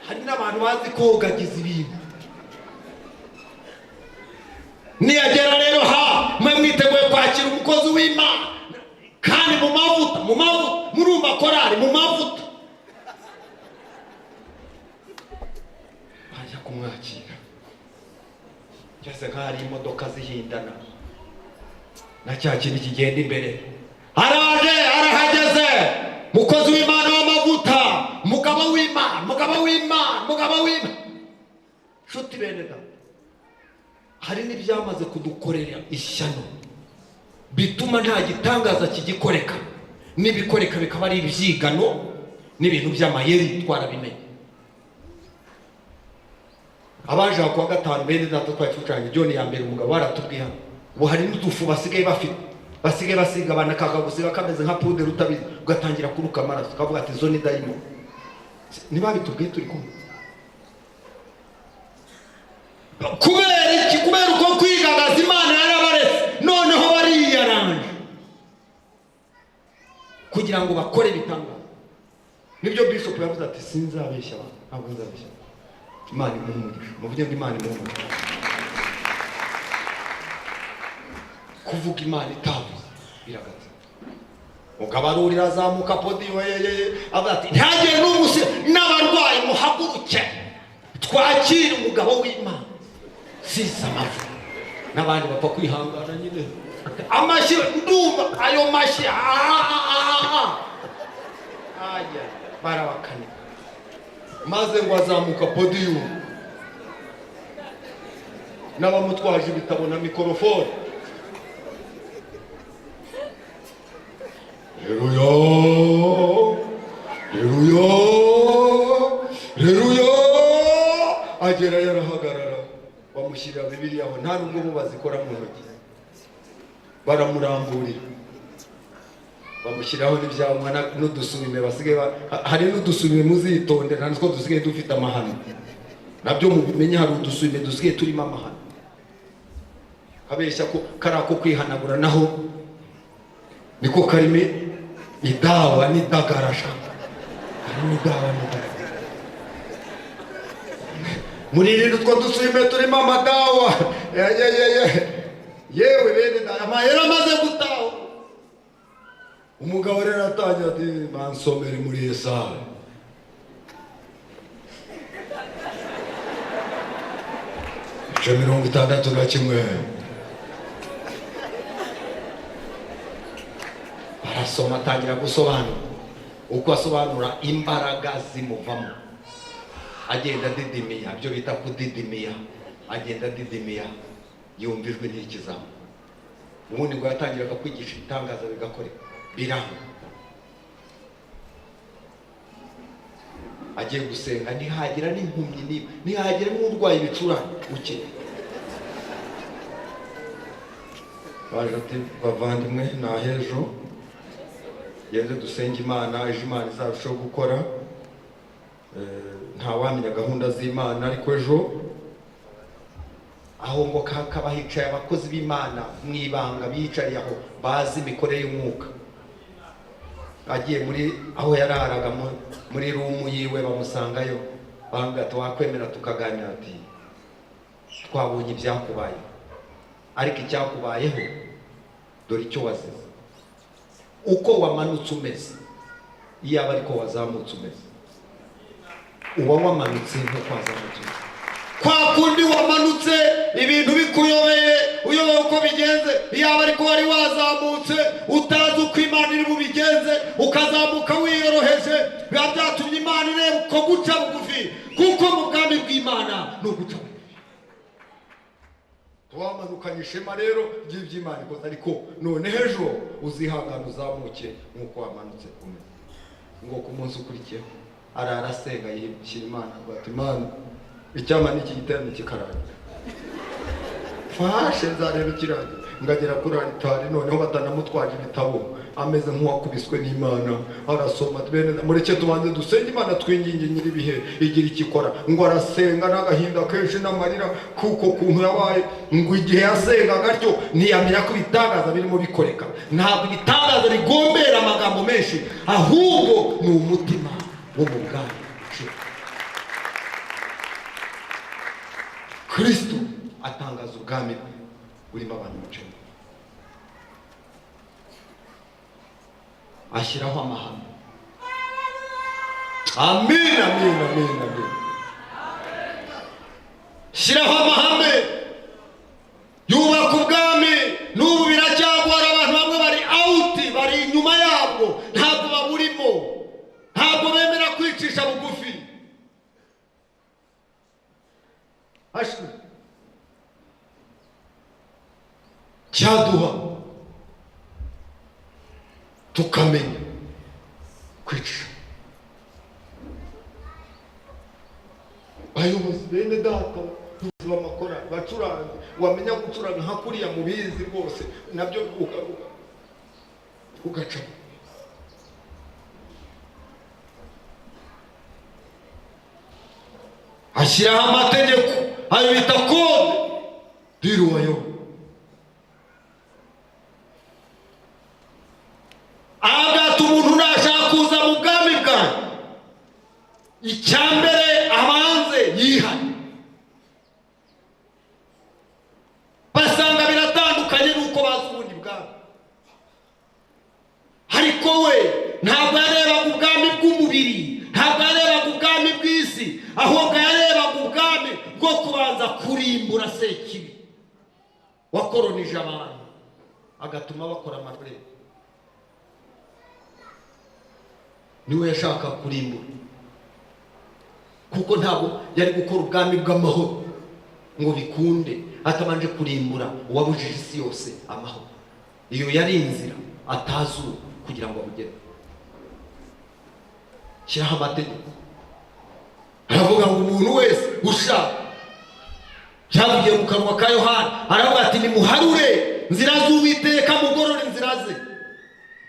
Hari n'abantu bazi kogagiza ibintu. Niyagera rero mwe mwiteguye kwakira umukozi w'Imana, kandi mu mavuta murumva korari mu mavuta. Bajya kumwakira cyase nk'ari imodoka zihindana na cya kintu kigenda imbere. Araje, arahageze mukozi w'Imana w'amavuta, mugabo w'Imana. Nshuti bene da, hari n'ibyamaze kudukorera ishyano bituma nta gitangaza kigikoreka, n'ibikoreka bikaba ari ibyigano n'ibintu by'amayeri twarabimenye. Abaje ku wa gatanu bene data twacyucanye John ya mbere, umugabo baratubwiha ubu hari n'udufu basigaye basiga abana kagagusiga kameze nka poudre utabizi, ugatangira kuruka amaraso, kavuga ati zo ni dayimo. Ntibabitubwiye turi kumwe. Kubera iki? Kubera uko kwigagaza Imana yarabaretse, noneho bariyaranje kugira ngo bakore bitangaza. Nibyo Bishop yavuze ati sinzabeshya abantu, ntabwo nzabeshya. Imana imuhumugisha, muvuge ngo Imana imuhumugisha. Kuvuga Imana itavuze biragaza. Mukabarurira azamuka podiyo avuga ati ntihagire n'umusi n'abarwayi muhaguruke twakire umugabo w'Imana. Sisa mafu n'abandi bapfa kwihangana nyine. Amashyi ndumva ayo mashyi aya barabakane, maze ngo azamuka podiyo n'abamutwaje ibitabo na mikorofone. Haleluya. Agera yarahagarara, bamushyirira Bibiliya aho, nta nubwo bo bazikora mu ntoki, baramuramburira bamushyiraho n'ibyamwa n'udusubime. Basigaye hari n'udusubime muzitondera, natwo dusigaye dufite amahano, nabyo mubimenye. Hari udusubime dusigaye turimo amahano, abeshya ko kari ako kwihanagura, naho niko karime idawa n'idagarasha. Harimo idawa n'idagara. Muri rino two dusubime turimo amadawa. Yewe bene amayera amaze gutaho, umugabo rero atangira ati bansomere muri Yesaya. Igice 61. Barasoma, atangira gusobanura. Uko asobanura imbaraga zimuvamo, agenda didimiya, byo bita kudidimiya, agenda didimiya, yumva ijwi ntikizamu. Ubundi ngo yatangiraga kwigisha ibitangaza bigakoreka biranga. Agiye gusenga ntihagira n'impumyi ntihagira n'urwaye ibicurane uke. Baje ati bavandimwe nahejo yeze dusenge Imana, ejo Imana izarushaho gukora. Ntawamenya gahunda z'Imana, ariko ejo aho ngo kakaba hicaye abakozi b'Imana mwibanga bicariye aho bazi imikorere y'umwuka. Agiye muri aho yararaga muri rumu yiwe, bamusangayo bangata wakwemera tukaganira. Ati twabonye ibyakubaye, ariko icyakubayeho dore icyo wazize. Uko wamanutse umeze iyaba ariko wazamutse umeze, uba wamanutse nk'uko wazamutse umeze. Kwa kundi wamanutse ibintu bikuyobeye uyobewe uko bigenze, iyaba ariko wari wazamutse utazi uko Imana iri bubigenze, ukazamuka wiyoroheje, biba byatumye Imana ireba uko guca bugufi, kuko mu bwami bw'Imana ni uguca bugufi. Wamanukanye ishema rero ry'iby'Imana ikoze, ariko none ejo uzihangana uzamuke nk'uko wamanutse umeze. Ngo ku munsi ukurikiyeho ararasenga yishyira Imana, ati Imana icyama n'iki giterane kikarangira, fashe nzareba ikirangira. Ngagera kuri altari, noneho batanamutwaje ibitabo, ameze nk'uwakubiswe n'Imana, arasoma bene mureke tubanze dusenge Imana twinginge nyiribihe igira ikikora. Ngo arasenga n'agahinda kenshi n'amarira, kuko kuntu yabaye ngo igihe yasengaga atyo ntiyamenya ko ibitangaza birimo bikoreka. Ntabwo ibitangaza bigombera amagambo menshi, ahubwo ni umutima wo mu bwami. Kristo atangaza ubwami burimo abantu mucemo, ashyiraho amahame. Amen, amen, amen, amen. Shyiraho amahame, yubaka ubwami. N'ubu biracyagora, abantu bamwe bari out, bari inyuma yabwo, ntabwo baburimo, ntabwo bemera kwicisha bugufi. Ashwe cyaduha tukamenya kwicisha. Bayobozi bene data bamakora bacuranga, wamenya gucuranga nka kuriya mubizi rwose, nabyo ugaca. Ashyiraho amategeko, ayo bita kode diruwayo. Agata umuntu nashaka kuza mu bwami bwawe, icyambere abanze yihane. Basanga biratandukanye nuko bazi ubundi bwami, ariko we ntabwo yarebaga ubwami bw'umubiri, ntabwo yarebaga ubwami bw'isi, ahubwo yarebaga ubwami bwo kubanza kurimbura sekibi wakoronije abantu, agatuma bakora amarorerwa. Niwe yashaka kurimbura, kuko ntabwo yari gukora ubwami bw'amahoro ngo bikunde atabanje kurimbura uwabujije isi yose amahoro. Iyo yari inzira atazi kugira ngo abugere. Shyiraho amategeko, aravuga ngo umuntu wese ushaka, cyavugiye mu kanwa ka Yohana, aravuga ati nimuharure nzira z'Uwiteka, mugorore inzira ze,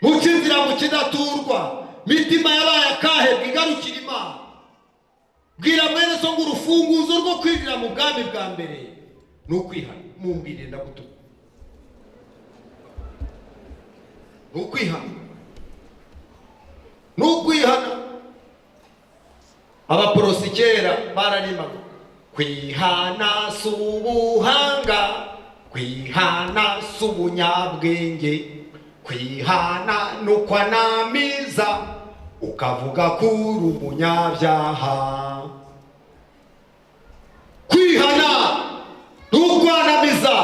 muce inzira mu kidaturwa, mitima yabaye akahebwe igarukira Imana. Bwira mwene so ngo urufunguzo rwo kwinjira mu bwami bwa mbere ni ukwihana. Mumbire ndagutuka, ni ukwihana, ni ukwihana. Abaporosi kera bararimaga kwihana si ubuhanga, kwihana si ubunyabwenge, kwihana ni ukwanamiza ukavuga ko uri umunyabyaha. Kwihana ni ukwanamiza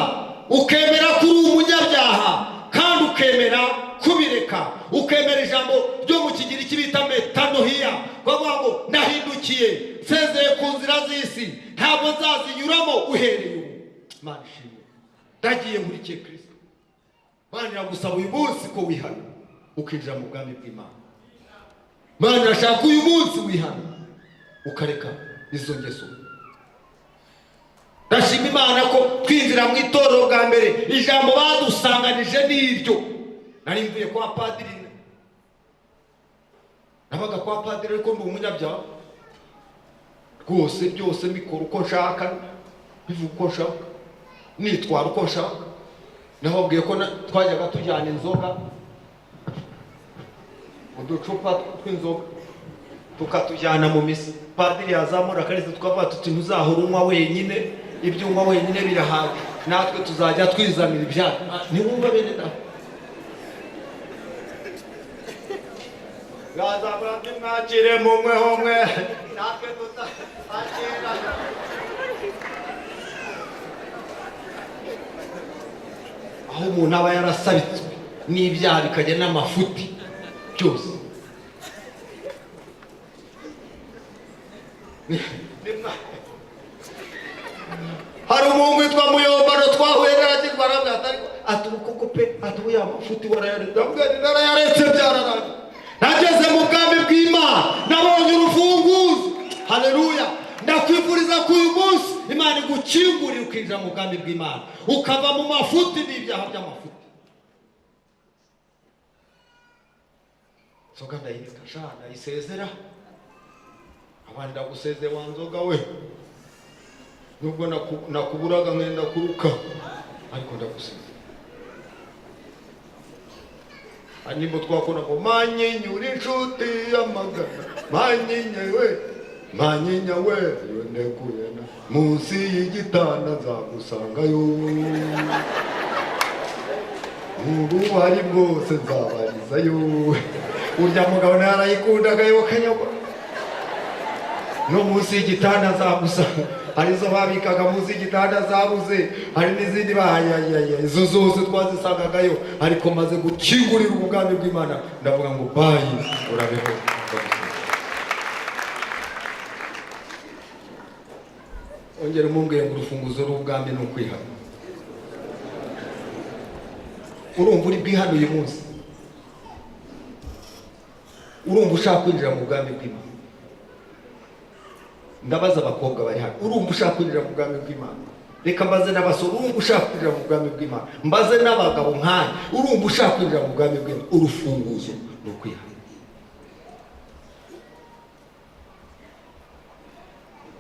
ukemera ko uri umunyabyaha, kandi ukemera kubireka, ukemera ijambo ryo mu Kigiriki bita metanohiya, bavuga ngo nahindukiye nsezeye ku nzira z'isi ntabwo nzazinyuramo uhereye ubu. Mana ishimwe, ndagiye nkurikiye Kristo. Mana iragusaba uyu munsi ko wihana ukinjira mu bwami bw'Imana. Mana irashaka uyu munsi wihana ukareka izo ngeso. Ndashima Imana ko twinjira mu itorero bwa mbere ijambo badusanganije n'iryo. Nari mvuye kwa padiri, nabaga kwa padiri ariko ndi umunyabyaha rwose, byose mbikora uko nshaka, bivuga uko nshaka, nitwara uko nshaka. Nababwiye ko twajyaga tujyana inzoga, uducupa tw'inzoga tukatujyana mu misa. Padiri yazamura akariza tukavuga tuti ntuzahora unywa wenyine, ibyo unywa wenyine birahaga, natwe tuzajya twizanira ibyacu. Ntiwumva bene da yazamura mwakire mumwe homwe, natwe tuzakira. Aho umuntu aba yarasabitswe n'ibyaha bikajya n'amafuti byose. Hari umuhungu witwa Muyombano twahuye n'aragirwa arabwata ariko aturuko pe atuye amafuti warayaretse. Narayaretse byararanye. Nageze mu bwami bw'Imana nabonye urufunguzo. Haleluya. Ndakwifuriza ko uyu munsi Imana igukingurira ukinjira mu bwami bw'Imana ukava mu mafuti n'ibyaha by'amafuti. Soga ndayireka shana isezera abandi ndaguseze wa nzoga we, nubwo nakuburaga nkenda kuruka ariko ndaguseze. Anyimbo twakona ngo manyinyura inshuti y'amagana, manyinya we yonekuyena munsi y'igitanda nzagusangayo, uruhari bwose nzabarizayo. Urya mugabo narayikundaga yo kanyagwa, no munsi y'igitanda nzagusanga. Hari izo babikaga munsi y'igitanda zabuze, hari n'izindi bahayayaya, izo zose twazisangagayo. Ariko maze gukingurira ubwami bw'Imana ndavuga ngo bayi urabeho. Ongera umumbwire ngo urufunguzo rw'ubwami ni ukwihana. Urumva uri bwihana uyu munsi? Urumva ushaka kwinjira mu bwami bw'Imana? Ndabaza abakobwa bari hano, urumva ushaka kwinjira mu bwami bw'Imana? Reka mbaze n'abasore, urumva ushaka kwinjira mu bwami bw'Imana? Mbaze n'abagabo nk'aha, urumva ushaka kwinjira mu bwami bw'Imana? Urufunguzo ni ukwihana.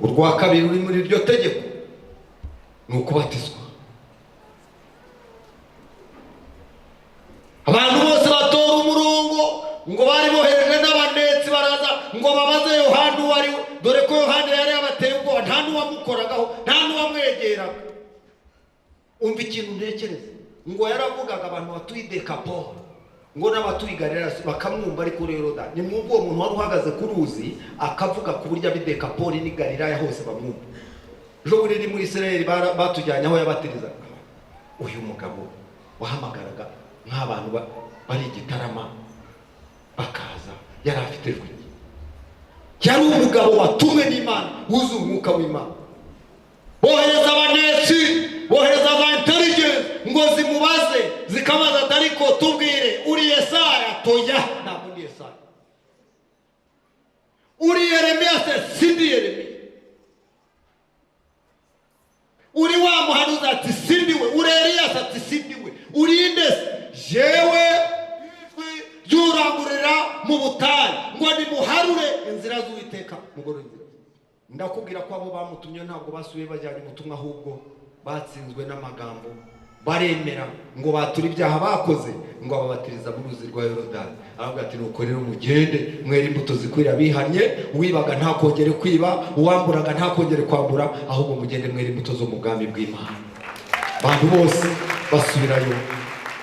Urwa kabiri uri muri iryo tegeko ni ukubatizwa. Abantu bose batora umurongo ngo bari bohereje n'abanetsi baraza ngo babaze Yohana uwo ari we, dore ko Yohana yari yabateye ubwoba, nta n'uwamukoragaho, nta n'uwamwegeraga. Umva ikintu ntekereza, ngo yaravugaga abantu batuye Dekapoli, ngo n'abatuye Galilaya bakamwumva. Ariko rero da nimwumva uwo muntu wari uhagaze ku ruzi akavuga ku buryo ab'i Dekapoli n'i Galilaya hose bamwumva. Ejo bundi muri Isirayeli batujyanye aho yabatirizaga, uyu mugabo wahamagaraga nk'abantu bari Gitarama bakaza, yari afite ijwi. Yari umugabo watumwe n'Imana, wuzuye umwuka w'Imana. Bohereza abanetsi, bohereza aba intelligence ngo zimubaze, zikabaza ati ariko tubwire uri Yesaya? Toya, ntabwo ndi Yesaya. Uri Yeremiya? Se sindi Yeremiya. Uri wa muhanuzi? Ati sindi we. Uri Eliya? Ati sindi we. Uri inde? Jewe ryurangurira mu butayu ngo nimuharure inzira z'Uwiteka mugorore inzira. Ndakubwira ko abo bamutumye ntabwo basubiye bajyanye ubutumwa, ahubwo batsinzwe n'amagambo, baremera ngo batura ibyaha bakoze, ngo ababatiriza mu ruzi rwa Yorodani. Aravuga ati nuko rero mugende mwere imbuto zikwira bihanye, uwibaga ntakongere kwiba, uwamburaga ntakongere kwambura, ahubwo mugende mwere imbuto zo mu bwami bw'Imana. Abantu bose basubirayo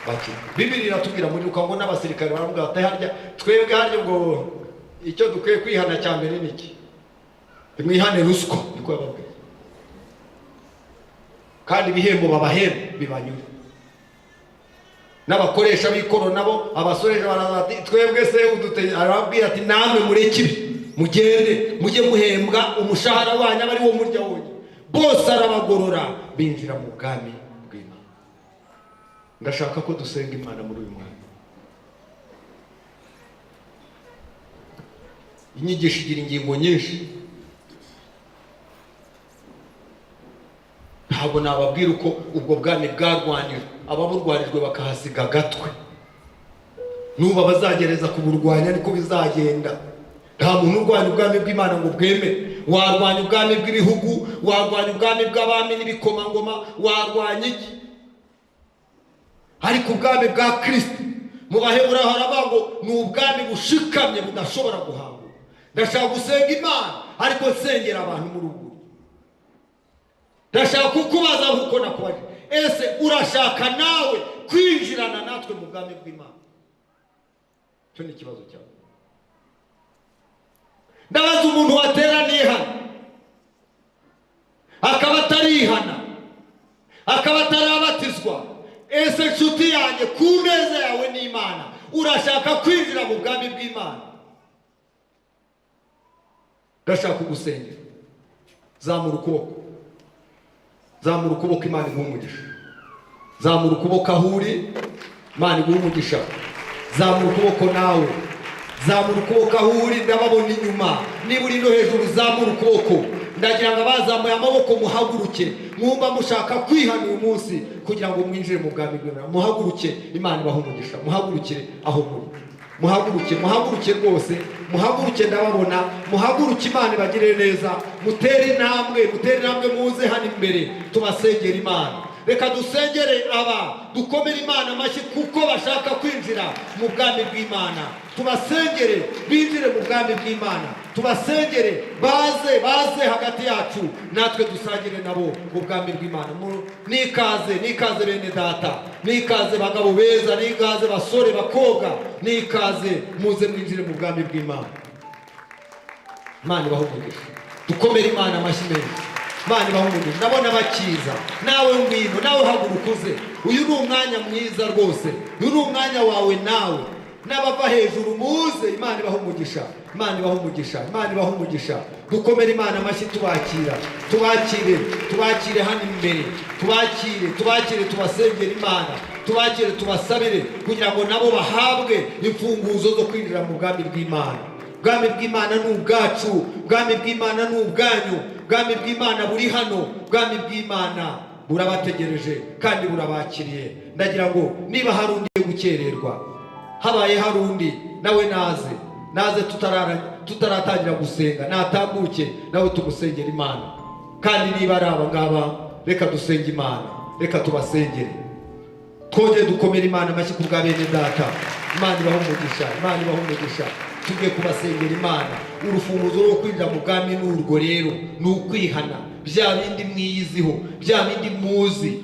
bati. Bibiliya iratubwira muri Luka ngo n'abasirikare baravuga bati harya twebwe harya ngo icyo dukwiye kwihana cya mbere ni iki? Mwihane ruswa, niko yababwiye. Kandi ibihembo babahemba bibanyura. N'abakoresha b'ikoro nabo abasoreje baraza ati twebwe se uduteye, arababwira ati namwe mureke ibi. mugende mujye muhembwa umushahara wanyu aba ari wo murya wonyine. Bose arabagorora binjira mu bwami bw'Imana. Ndashaka ko dusenga Imana muri uyu mwanya. Inyigisho igira ingingo nyinshi, ntabwo nababwira uko ubwo bwami bwarwanijwe, ababurwanijwe bakahasiga agatwe. Nuba bazagereza kuburwanya niko bizagenda. Nta muntu urwanya ubwami bw'Imana ngo bweme. Warwanya ubwami bw'ibihugu, warwanya ubwami bw'abami n'ibikomangoma, warwanya iki? Ariko ubwami bwa Kristo mu Baheburayo haravuga ngo ni ubwami bushikamye budashobora guhangwa. Ndashaka gusenga Imana ariko nsengera abantu muri ubu. Ndashaka kukubaza nkuko nakubaje, ese urashaka nawe kwinjirana natwe mu bwami bw'Imana? Cyo ni ikibazo cyawe. Ndabaza umuntu wateraniye hano akaba atarihana, akaba atarabatizwa, ese nshuti yanjye ku meza yawe n'Imana urashaka kwinjira mu bwami bw'Imana? Ndashaka kugusengera. Zamura ukuboko, zamura ukuboko, Imana iguhe umugisha. Zamura ukuboko aho uri, Imana iguhe umugisha. Zamura ukuboko nawe, zamura ukuboko aho uri, ndababona inyuma. Niba uri no hejuru zamura ukuboko. Ndagira ngo abazamuye amaboko muhaguruke, mwumva mushaka kwihana uyu munsi kugira ngo mwinjire mu bwami bw'Imana. Muhaguruke, Imana ibahe umugisha. Muhagurukire aho muri, muhaguruke, muhaguruke rwose, muhaguruke, ndababona. Muhaguruke, Imana ibagirire neza. Mutere intambwe, muze hano imbere tubasengera Imana. Reka dusengere aba, dukomere Imana amashyi kuko bashaka kwinjira mu bwami bw'Imana. Tubasengere binjire mu bwami bw'Imana. Tubasengere baze hagati yacu, natwe dusangire nabo mu bwami bw'Imana. Nikaze bene data, nikaze bagabo beza, nikaze basore bakobwa, nikaze muze mwinjire mu bwami bw'Imana. Imana ibahe umugisha. Dukomere Imana amashyi menshi. Imana ibahe umugisha. Ndabona bakiza. Nawe ngwino, nawe haguruka uze. Uyu ni umwanya mwiza rwose. Uyu ni umwanya wawe nawe. N'abava hejuru muze. Imana ibahe umugisha. Imana ibahe umugisha. Imana ibahe umugisha. Dukomere Imana amashyi tubakira. Tubakire hano imbere. Tubakire tubasengere Imana. Tubakire tubasabire kugira ngo nabo bahabwe imfunguzo zo kwinjira mu bwami bw'Imana. Ubwami bw'Imana ni ubwacu, ubwami bw'Imana ni ubwanyu, ubwami bw'Imana buri hano, ubwami bw'Imana burabategereje kandi burabakiriye. Ndagira ngo niba hari undi gukererwa, habaye hari undi, nawe naze tutaratangira gusenga, natambuke nawe tumusengera Imana. Kandi niba ari aba ngaba, reka dusenge Imana, reka tubasengere. Twongere dukomere Imana amashyi ku bwa bene data. Imana ibahe umugisha, Imana ibahe umugisha. Tugiye kubasengera Imana. Urufunguzo rwo kwinjira mu bwami n'urwo rero ni ukwihana bya bindi mwiyiziho, bya bindi muzi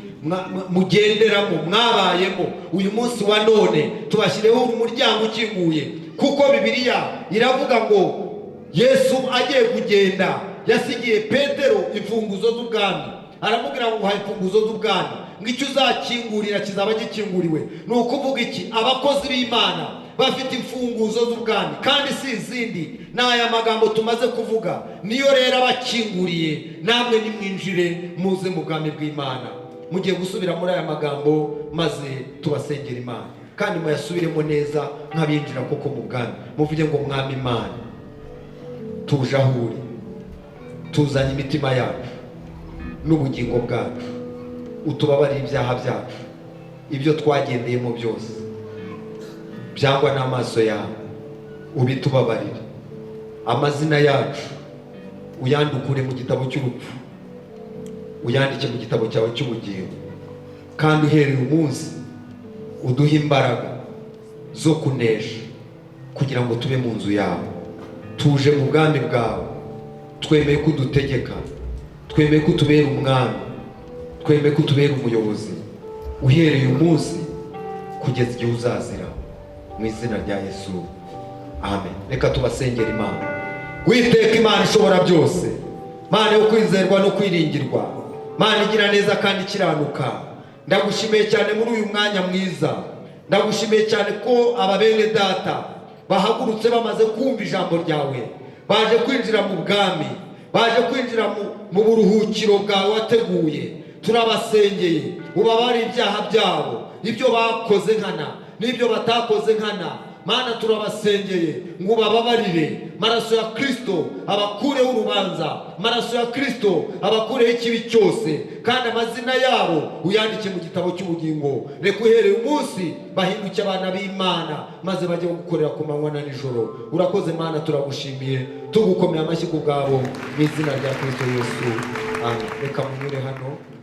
mugenderamo, mwabayemo. Uyu munsi wa none tubashyireho umuryango ukinguye, kuko Bibiliya iravuga ngo Yesu agiye kugenda yasigiye Petero imfunguzo z'ubwami. Aramubwira ngo uhaye imfunguzo z'ubwami, ngo icyo uzakingurira kizaba gikinguriwe. Ni ukuvuga iki? Abakozi b'Imana bafite imfunguzo z'ubwami, kandi si izindi. N'aya magambo tumaze kuvuga niyo rero abakinguriye. Namwe nimwinjire muze mu bwami bw'Imana. Mugiye gusubira muri aya magambo maze tubasengera Imana, kandi muyasubiremo neza nk'abinjira koko mu bwami. Muvuge ngo Mwami Imana, tuje aho uri, tuzanye imitima yacu n'ubugingo bwacu, utubabarire ibyaha byacu, ibyo twagendeyemo byose byangwa n'amaso yawe, ubitubabarire. Amazina yacu uyandukure mu gitabo cy'urupfu, uyandike mu gitabo cyawe cy'ubugingo. Kandi uhereye umunsi uduhe imbaraga zo kunesha, kugira ngo tube mu nzu yawe. Tuje mu bwami bwawe, twemeye ko udutegeka, twemeye ko utubera umwami, twemeye ko utubera umuyobozi, uhereye umunsi kugeza igihe uzazira. Mu izina rya Yesu, amen. Reka tubasengera Imana. Witeka Imana ishobora byose, Mana yo kwizerwa no kwiringirwa, Mana igira neza kandi ikiranuka, ndagushimiye cyane muri uyu mwanya mwiza. Ndagushimiye cyane ko aba bene data bahagurutse bamaze kumva ijambo ryawe, baje kwinjira mu bwami, baje kwinjira mu buruhukiro bwawe wateguye. Turabasengeye ubabare ibyaha byabo, ibyo bakoze nkana n'ibyo batakoze nkana. Mana turabasengeye ngo ubababarire. Maraso ya Kristo abakureho urubanza, maraso ya Kristo abakureho ikibi cyose, kandi amazina yabo uyandike mu gitabo cy'ubugingo. Reka uhereye umunsi bahinduke abana b'Imana, maze bajye gukorera ku manywa na nijoro. Urakoze Mana, turagushimiye, tugukomeye amashyi ku bwabo mu izina rya Kristo Yesu, amen. Reka munyure hano.